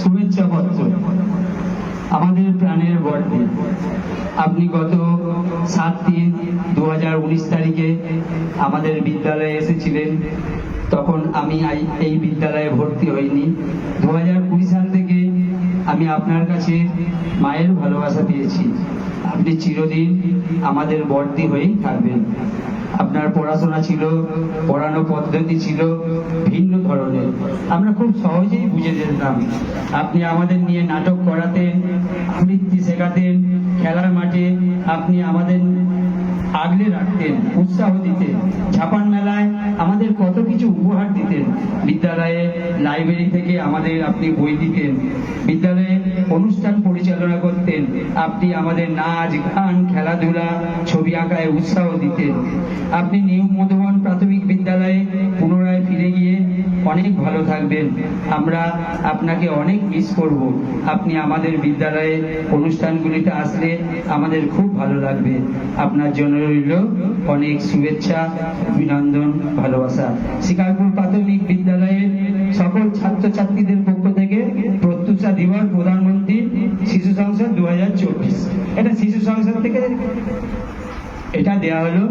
শুভেচ্ছা পত্র। আমাদের প্রাণের বর্দি, আপনি গত 7/3/2019 তারিখে আমাদের বিদ্যালয়ে এসেছিলেন। তখন আমি এই বিদ্যালয়ে ভর্তি হইনি। 2020 সাল থেকে আমি আপনার কাছে মায়ের ভালোবাসা পেয়েছি। আপনি চিরদিন আমাদের বর্দি হয়েই থাকবেন। আপনার পড়াশোনা ছিল, পড়ানো পদ্ধতি ছিল ভিন্ন ধরনের, আমরা খুব সহজেই বুঝে যেতাম। আপনি আমাদের নিয়ে নাটক করাতেন, আবৃত্তি শেখাতেন, খেলার মাঠে আপনি আমাদের আগলে রাখতেন, উৎসাহ দিতেন। ছাপান মেলায় আমাদের কত কিছু উপহার দিতেন। বিদ্যালয়ে লাইব্রেরি থেকে আমাদের আপনি বই দিতেন। বিদ্যালয়ে অনুষ্ঠান পরিচালনা করতেন। আপনি আমাদের নাচ, গান, খেলাধুলা, ছবি আঁকায় উৎসাহ দিতেন। আপনি নিউ মধুবন প্রাথমিক বিদ্যালয়ে পুনরায় ফিরে গিয়ে অনেক ভালো থাকবেন। আমরা আপনাকে অনেক মিস করব। আপনি আমাদের বিদ্যালয়ে অনুষ্ঠানগুলিতে আসলে আমাদের খুব ভালো লাগবে। আপনার জন্য রইল অনেক শুভেচ্ছা, অভিনন্দন, ভালোবাসা। শিকারপুর প্রাথমিক বিদ্যালয়ের সকল ছাত্রছাত্রীদের পক্ষ থেকে প্রত্যুষা দিবস প্রধানমন্ত্রী শিশু সংসদ 2024, এটা শিশু সংসদ থেকে এটা দেওয়া হলো।